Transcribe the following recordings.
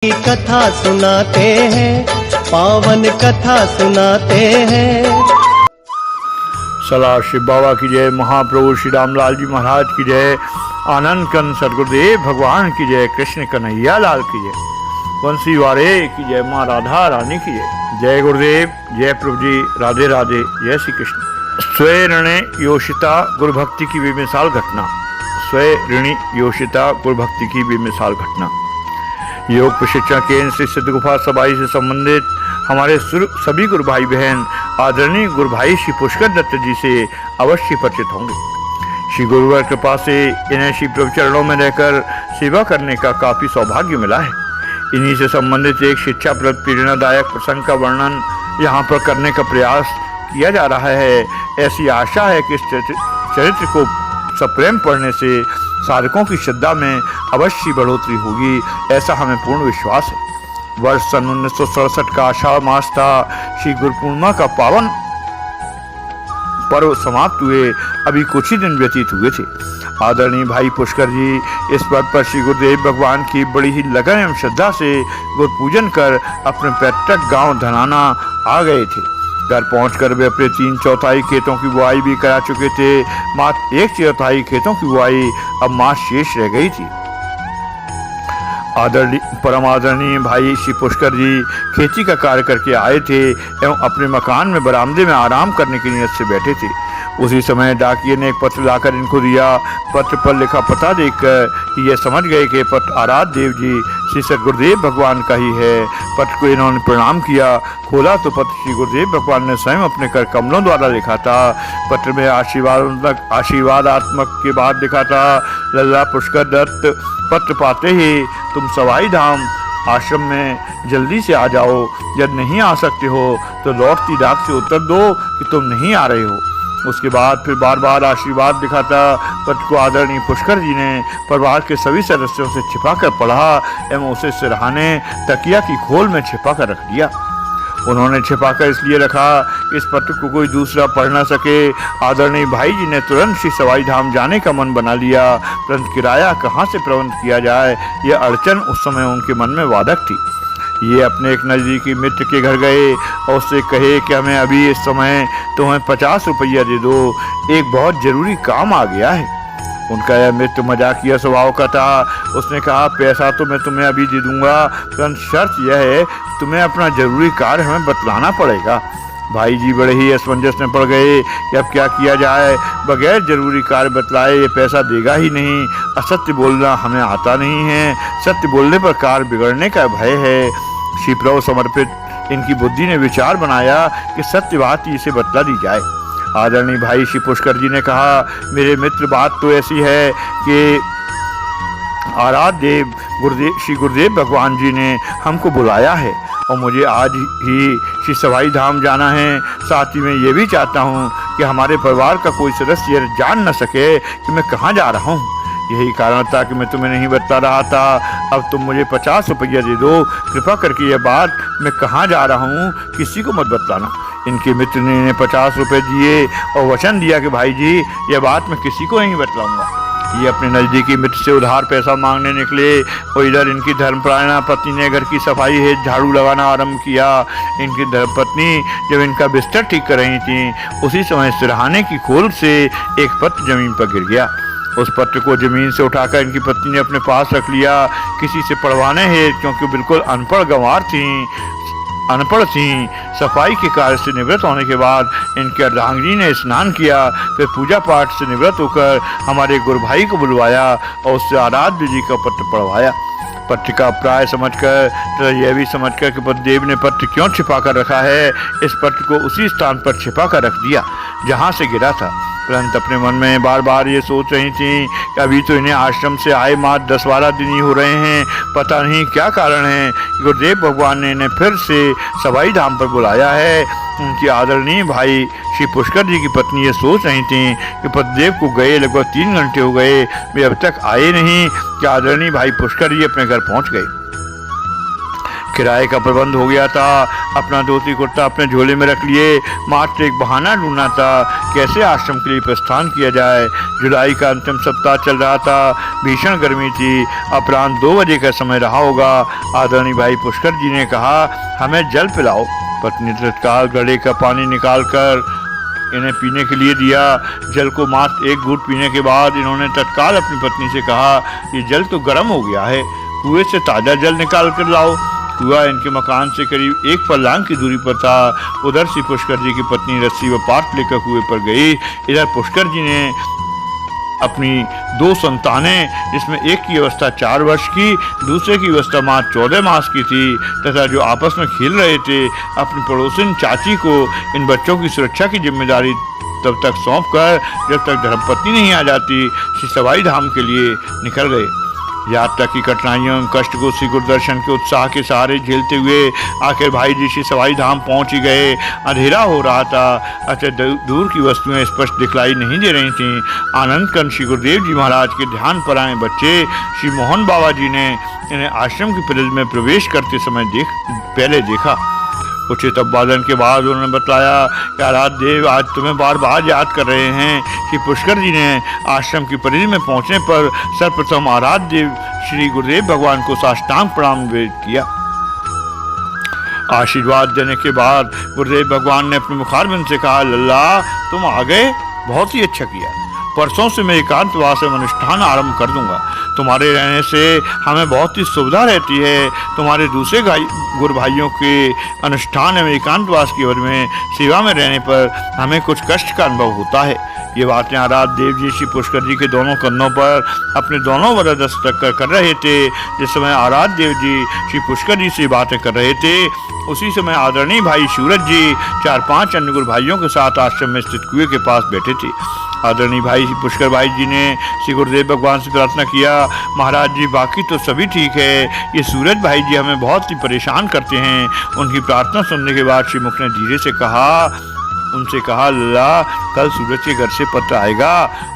की कथा सुनाते हैं, पावन कथा सुनाते हैं। सला शिव बाबा की जय, महाप्रभु श्री रामलाल जी महाराज की जय, आनंद कंद सदगुरुदेव भगवान की जय, कृष्ण कन्हैया लाल की जय, बंसी वारे की जय, माँ राधा रानी की जय। जय गुरुदेव, जय प्रभु जी, राधे राधे, जय श्री कृष्ण। स्वय ऋणे योषिता गुरु भक्ति की बेमिसाल घटना। स्वय ऋणी योषिता गुरु भक्ति की बेमिसाल घटना। योग प्रशिक्षण केंद्र श्री सिद्ध गुफा सबाई से संबंधित हमारे सभी गुरु भाई बहन आदरणीय गुरु भाई श्री पुष्कर दत्त जी से अवश्य परिचित होंगे। श्री गुरुवर कृपा से इन्हें श्री प्रभु चरणों में रहकर सेवा करने का काफी सौभाग्य मिला है। इन्हीं से संबंधित एक शिक्षाप्रद प्रेरणादायक प्रसंग का वर्णन यहाँ पर करने का प्रयास किया जा रहा है। ऐसी आशा है कि इस चरित्र को सप्रेम पढ़ने से साधकों की श्रद्धा में अवश्य बढ़ोतरी होगी, ऐसा हमें पूर्ण विश्वास है। वर्ष सन 1967 का आषाढ़ मास था। श्री गुरु पूर्णिमा का पावन पर्व समाप्त हुए अभी कुछ ही दिन व्यतीत हुए थे। आदरणीय भाई पुष्कर जी इस पर्व पर श्री गुरुदेव भगवान की बड़ी ही लगन एवं श्रद्धा से गुरु पूजन कर अपने पैतृक गांव धनाना आ गए थे। घर पहुंचकर वे अपने 3/4 खेतों की बुआई भी करा चुके थे। मात्र 1/4 खेतों की बुआई अब मात्र शेष रह गई थी। परम आदरणीय भाई श्री पुष्कर जी खेती का कार्य करके आए थे एवं अपने मकान में बरामदे में आराम करने की नीयत से बैठे थे। उसी समय डाकिये ने एक पत्र लाकर इनको दिया। पत्र पर लिखा पता देखकर ये समझ गए कि पत्र आराध्य देव जी श्री सदगुरुदेव भगवान का ही है। पत्र को इन्होंने प्रणाम किया। खोला तो पत्र श्री गुरुदेव भगवान ने स्वयं अपने कर कमलों द्वारा लिखा था। पत्र में आशीर्वादात्मक के बाद लिखा था, लल्ला पुष्कर दत्त, पत्र पाते ही तुम सवाई धाम आश्रम में जल्दी से आ जाओ। जब नहीं आ सकते हो तो लौटती डाक से उत्तर दो कि तुम नहीं आ रहे हो। उसके बाद फिर बार बार आशीर्वाद लिखा था। पत्र को आदरणीय पुष्कर जी ने परिवार के सभी सदस्यों से छिपाकर पढ़ा एवं उसे सिरहाने तकिया की खोल में छिपाकर रख दिया। उन्होंने छिपाकर इसलिए रखा इस पत्र को कोई दूसरा पढ़ न सके। आदरणीय भाई जी ने तुरंत श्री सवाई धाम जाने का मन बना लिया, परंतु किराया कहाँ से प्रबंध किया जाए यह अड़चन उस समय उनके मन में वादक थी। ये अपने एक नज़दीकी मित्र के घर गए और उससे कहे कि हमें अभी इस समय तुम्हें 50 रुपया दे दो, एक बहुत जरूरी काम आ गया है। उनका यह मित्र मजाकिया स्वभाव का था। उसने कहा, पैसा तो मैं तुम्हें अभी दे दूंगा, परंतु शर्त यह है तुम्हें अपना जरूरी कार्य हमें बतलाना पड़ेगा। भाई जी बड़े ही असमंजस में पड़ गए कि अब क्या किया जाए। बगैर जरूरी कार्य बतलाए ये पैसा देगा ही नहीं। असत्य बोलना हमें आता नहीं है, सत्य बोलने पर कार्य बिगड़ने का भय है। श्री प्रभु समर्पित इनकी बुद्धि ने विचार बनाया कि सत्य बात इसे बतला दी जाए। आदरणीय भाई श्री पुष्कर जी ने कहा, मेरे मित्र, बात तो ऐसी है कि आराध्य देव श्री गुरुदेव भगवान जी ने हमको बुलाया है और मुझे आज ही श्री सवाई धाम जाना है। साथ ही मैं ये भी चाहता हूँ कि हमारे परिवार का कोई सदस्य जान न सके कि मैं कहाँ जा रहा हूँ। यही कारण था कि मैं तुम्हें नहीं बता रहा था। अब तुम मुझे 50 रुपया दे दो। कृपा करके यह बात मैं कहाँ जा रहा हूँ किसी को मत बतलाना। इनके मित्र ने इन्हें 50 रुपये दिए और वचन दिया कि भाई जी यह बात मैं किसी को नहीं बतलाऊंगा। ये अपने नज़दीकी मित्र से उधार पैसा मांगने निकले और इधर इनकी धर्मपरायणा पत्नी ने घर की सफाई है झाड़ू लगाना आरंभ किया। इनकी धर्मपत्नी जब इनका बिस्तर ठीक कर रही थी उसी समय सिरहाने की खोल से एक पत्र जमीन पर गिर गया। उस पत्र को जमीन से उठाकर इनकी पत्नी ने अपने पास रख लिया, किसी से पढ़वाने हैं, क्योंकि बिल्कुल अनपढ़ थीं। सफाई के कार्य से निवृत्त होने के बाद इनके अर्धांगिनी ने स्नान किया, फिर पूजा पाठ से निवृत्त होकर हमारे गुरु भाई को बुलवाया और उससे आराध्य जी का पत्र पढ़वाया। पत्र का प्राय समझकर तो यह भी समझकर कि पतिदेव ने पत्र क्यों छिपा कर रखा है, इस पत्र को उसी स्थान पर छिपा कर रख दिया जहाँ से गिरा था। परंतु अपने मन में बार बार ये सोच रही थी कि अभी तो इन्हें आश्रम से आए मात्र 10-12 दिन ही हो रहे हैं, पता नहीं क्या कारण है। गुरुदेव भगवान ने इन्हें फिर से सवाई धाम पर बुलाया है। उनकी आदरणीय भाई श्री पुष्कर जी की पत्नी ये सोच रही थी कि पतिदेव को गए लगभग 3 घंटे हो गए, वे अब तक आए नहीं कि आदरणीय भाई पुष्कर जी अपने घर पहुंच गए। किराए का प्रबंध हो गया था। अपना धोती कुर्ता अपने झोले में रख लिए, मात्र एक बहाना ढूंढना था कैसे आश्रम के लिए प्रस्थान किया जाए। जुलाई का अंतिम सप्ताह चल रहा था। भीषण गर्मी थी। अपराह्न 2 बजे का समय रहा होगा। आदरणीय भाई पुष्कर जी ने कहा, हमें जल पिलाओ। पत्नी तत्काल घड़े का पानी निकालकर इन्हें पीने के लिए दिया। जल को मात्र एक घूंट पीने के बाद इन्होंने तत्काल अपनी पत्नी से कहा, ये जल तो गर्म हो गया है, कुएं से ताज़ा जल निकाल कर लाओ। कुआं इनके मकान से करीब 1 फरलांग की दूरी पर था। उधर से पुष्कर जी की पत्नी रस्सी व पाट लेकर कुएं पर गई। इधर पुष्कर जी ने अपनी 2 संतानें, जिसमें एक की अवस्था 4 वर्ष की, दूसरे की अवस्था मात्र 14 मास की थी, तथा जो आपस में खेल रहे थे, अपनी पड़ोसिन चाची को इन बच्चों की सुरक्षा की जिम्मेदारी तब तक सौंपकर जब तक धर्मपत्नी नहीं आ जाती, श्री सवाई धाम के लिए निकल गए। यात्रा की कठिनाइयों एवं कष्ट को श्री गुरुदर्शन के उत्साह के सहारे झेलते हुए आखिर भाई जी श्री सवाई धाम पहुंच ही गए। अंधेरा हो रहा था। अच्छा दूर की वस्तुएं स्पष्ट दिखलाई नहीं दे रही थीं। आनंद कंद श्री गुरुदेव जी महाराज के ध्यान पर आए बच्चे श्री मोहन बाबा जी ने इन्हें आश्रम की परिधि में प्रवेश करते समय पहले देखा। उचित अभिवादन के बाद उन्होंने बताया कि आराध्य देव, आज तुम्हें बार बार याद कर रहे हैं कि पुष्कर जी ने आश्रम की परिधि में पहुंचने पर सर्वप्रथम आराध्य देव श्री गुरुदेव भगवान को साष्टांग प्रणाम किया। आशीर्वाद देने के बाद गुरुदेव भगवान ने अपने मुखारबिंद से कहा, लल्ला तुम आ गए, बहुत ही अच्छा किया। परसों से मैं एकांतवास एवं अनुष्ठान आरंभ कर दूंगा। तुम्हारे रहने से हमें बहुत ही सुविधा रहती है। तुम्हारे दूसरे गुरु भाइयों के अनुष्ठान एवं एकांतवास की अवधि में सेवा में रहने पर हमें कुछ कष्ट का अनुभव होता है। ये बातें आराध्य देव जी श्री पुष्कर जी के दोनों कंधों पर अपने दोनों वरद रख कर रहे थे। जिस समय आराध्य देव जी श्री पुष्कर जी से बातें कर रहे थे, उसी समय आदरणीय भाई सूरज जी 4-5 अन्य गुरु भाइयों के साथ आश्रम में स्थित कुएं के पास बैठे थे। आदरणीय भाई पुष्कर भाई जी ने श्री गुरुदेव भगवान से प्रार्थना किया, महाराज जी बाकी तो सभी ठीक है, ये सूरज भाई जी हमें बहुत ही परेशान करते हैं। उनकी प्रार्थना सुनने के बाद श्री मुख ने धीरे से उनसे कहा, लल्ला कल सूरज के घर से पत्र आएगा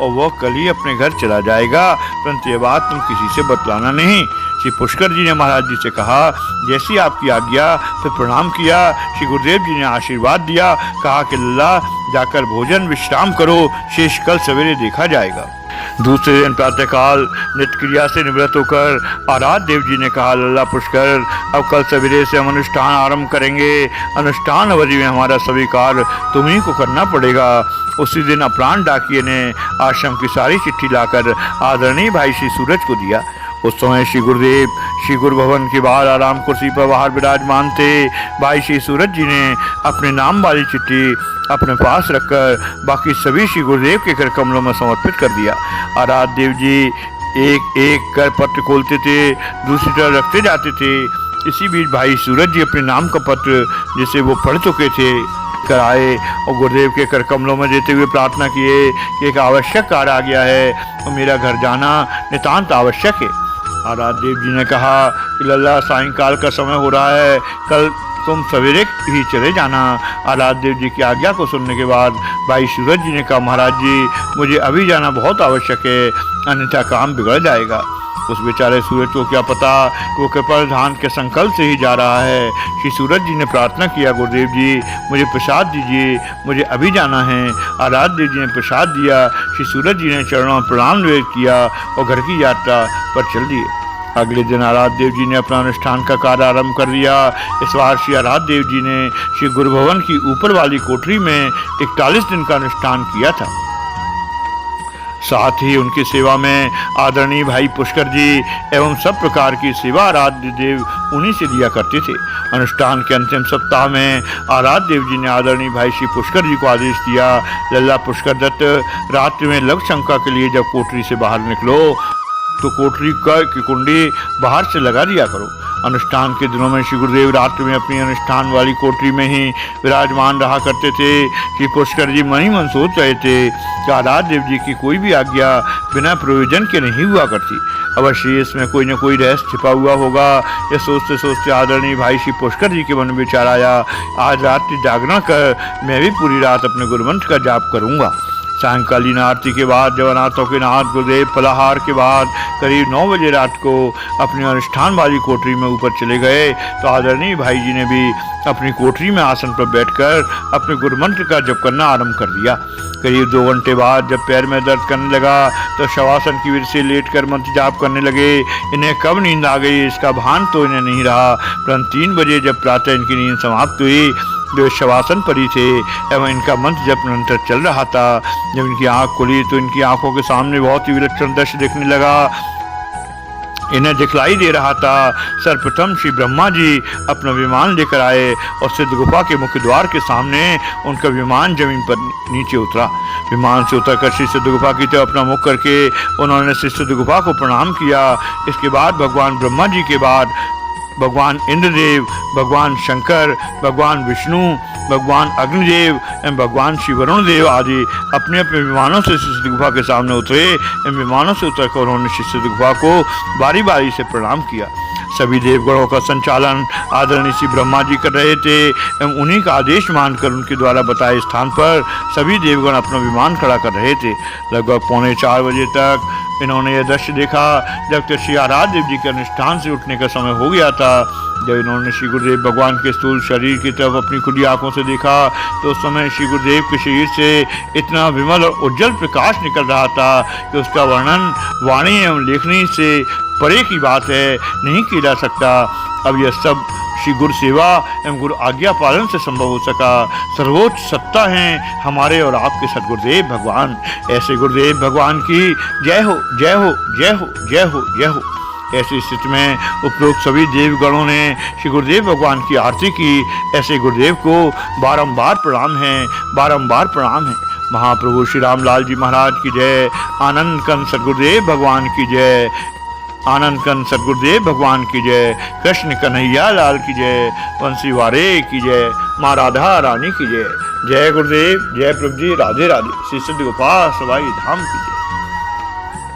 और वह कल ही अपने घर चला जाएगा, परंतु ये बात तुम किसी से बतलाना नहीं। श्री पुष्कर जी ने महाराज जी से कहा, जैसी आपकी आज्ञा। फिर प्रणाम किया। श्री गुरुदेव जी ने आशीर्वाद दिया, कहा कि लल्ला जाकर भोजन विश्राम करो, शेष कल सवेरे देखा जाएगा। दूसरे दिन प्रातःकाल नित्य क्रिया से निवृत्त होकर आराध्य देव जी ने कहा, लल्ला पुष्कर, अब कल सवेरे से हम अनुष्ठान आरंभ करेंगे। अनुष्ठान अवधि में हमारा सभी कार्य तुम्हीं को करना पड़ेगा। उसी दिन अपराह्न डाकिये ने आश्रम की सारी चिट्ठी लाकर आदरणीय भाई श्री सूरज को दिया। उस समय श्री गुरुदेव श्री गुरु भवन के बाहर आराम कुर्सी पर बाहर विराजमान थे। भाई श्री सूरज जी ने अपने नाम वाली चिट्ठी अपने पास रखकर बाकी सभी श्री गुरुदेव के कर कमलों में समर्पित कर दिया। आराध्य देव जी एक एक कर पत्र खोलते थे, दूसरी तरफ रखते जाते थे। इसी बीच भाई सूरज जी अपने नाम का पत्र, जिसे वो पढ़ चुके थे, कर आए और गुरुदेव के कर कमलों में देते हुए प्रार्थना किए कि एक आवश्यक कार्य आ गया है और मेरा घर जाना नितांत आवश्यक है। आराध्य देव जी ने कहा कि लल्ला सायंकाल का समय हो रहा है, कल तुम सवेरे ही चले जाना। आराध्य देव जी की आज्ञा को सुनने के बाद भाई सूरज जी ने कहा, महाराज जी मुझे अभी जाना बहुत आवश्यक है, अन्यथा काम बिगड़ जाएगा। उस बेचारे सूरज को क्या पता कि वो कृपाधान के संकल्प से ही जा रहा है। श्री सूरज जी ने प्रार्थना किया, गुरुदेव जी मुझे प्रसाद दीजिए, मुझे अभी जाना है। आराध्य देव जी ने प्रसाद दिया। श्री सूरज जी ने चरणों में प्रणाम निवेदन किया और घर की यात्रा पर चल दिए। अगले दिन आराध्य देव जी ने अपना अनुष्ठान का कार्य आरंभ कर दिया। इस बार श्री आराध्य देव जी ने श्री गुरु भवन की ऊपर वाली कोठरी में 41 दिन का अनुष्ठान किया था। साथ ही उनकी सेवा में आदरणीय भाई पुष्कर जी एवं सब प्रकार की सेवा आराध्य देव उन्हीं से लिया करते थे। अनुष्ठान के अंतिम सप्ताह में आराध्य देव जी ने आदरणीय भाई श्री पुष्कर जी को आदेश दिया, लल्ला पुष्कर दत्त, रात्रि में लघु शंका के लिए जब कोठरी से बाहर निकलो तो कोठरी की कुंडी बाहर से लगा दिया करो। अनुष्ठान के दिनों में श्री गुरुदेव रात्रि में अपनी अनुष्ठान वाली कोठरी में ही विराजमान रहा करते थे। श्री पुष्कर जी मन ही मन सोच रहे थे कि आराध्य देव जी की कोई भी आज्ञा बिना प्रयोजन के नहीं हुआ करती, अवश्य इसमें कोई न कोई रहस्य छिपा हुआ होगा। ये सोचते सोचते आदरणीय भाई श्री पुष्कर जी के मन में विचार आया, आज रात्रि जागरण कर मैं भी पूरी रात अपने गुरुमंत्र का जाप करूंगा। सायंकालीन आरती के बाद जब अनाथों के नाथ गुरुदेव फलाहार के बाद करीब 9 बजे रात को अपनी अनुष्ठान वाली कोठरी में ऊपर चले गए तो आदरणीय भाई जी ने भी अपनी कोठरी में आसन पर बैठकर अपने गुरु मंत्र का जप करना आरंभ कर दिया। करीब 2 घंटे बाद जब पैर में दर्द करने लगा तो शवासन की वजह से लेटकर मंत्र जाप करने लगे। इन्हें कब नींद आ गई इसका भान तो इन्हें नहीं रहा, परंतु 3 बजे जब प्रातः इनकी नींद समाप्त हुई वे शवासन पर ही थे एवं इनका मंत्र जप निरंतर चल रहा था। जब इनकी आंख खुली तो इनकी आंखों के सामने बहुत ही विलक्षण दृश्य देखने लगा। इन्हें दिखलाई दे रहा था सर्वप्रथम श्री ब्रह्मा जी अपना विमान लेकर आए और सिद्ध गुफा के मुख्य द्वार के सामने उनका विमान जमीन पर नीचे उतरा। विमान से उतरकर श्री सिद्ध गुफा की तरफ अपना मुख करके उन्होंने श्री सिद्ध गुफा को प्रणाम किया। इसके बाद भगवान ब्रह्मा जी के बाद भगवान इंद्रदेव, भगवान शंकर, भगवान विष्णु, भगवान अग्निदेव एवं भगवान श्री वरुण देव आदि अपने अपने विमानों से सिद्ध गुफा के सामने उतरे। इन विमानों से उतरकर उन्होंने श्री सिद्ध गुफा को बारी बारी से प्रणाम किया। सभी देवगणों का संचालन आदरणीय श्री ब्रह्मा जी कर रहे थे एवं उन्हीं का आदेश मानकर उनके द्वारा बताए स्थान पर सभी देवगण अपना विमान खड़ा कर रहे थे। लगभग 3:45 बजे तक इन्होंने यह दृश्य देखा जब तक श्री आराध्य देव जी के अनुष्ठान से उठने का समय हो गया था। जब इन्होंने श्री गुरुदेव भगवान के स्थूल शरीर की तरफ अपनी खुली आंखों से देखा तो उस समय श्री गुरुदेव के शरीर से इतना विमल और उज्जवल प्रकाश निकल रहा था कि उसका वर्णन वाणी एवं लेखनी से परे की बात है, नहीं किया जा सकता। अब यह सब श्री गुरु सेवा एवं गुरु आज्ञा पालन से संभव हो सका। सर्वोच्च सत्ता हैं हमारे और आपके सदगुरुदेव भगवान। ऐसे गुरुदेव भगवान की जय हो, जय हो, जय हो, जय हो, जय हो। ऐसी स्थिति में उपरोक्त सभी देवगणों ने श्री गुरुदेव भगवान की आरती की। ऐसे गुरुदेव को बारंबार प्रणाम है, बारंबार प्रणाम है। महाप्रभु श्री रामलाल जी महाराज की जय। आनंद कंद सदगुरुदेव भगवान की जय। आनंद कंद सदगुरुदेव भगवान की जय। कृष्ण कन्हैया लाल की जय। वंशी वारे की जय। माँ राधा रानी की जय। जय गुरुदेव, जय प्रभु जी, राधे राधे। श्री सिद्ध गोपाल सवाई धाम की जय।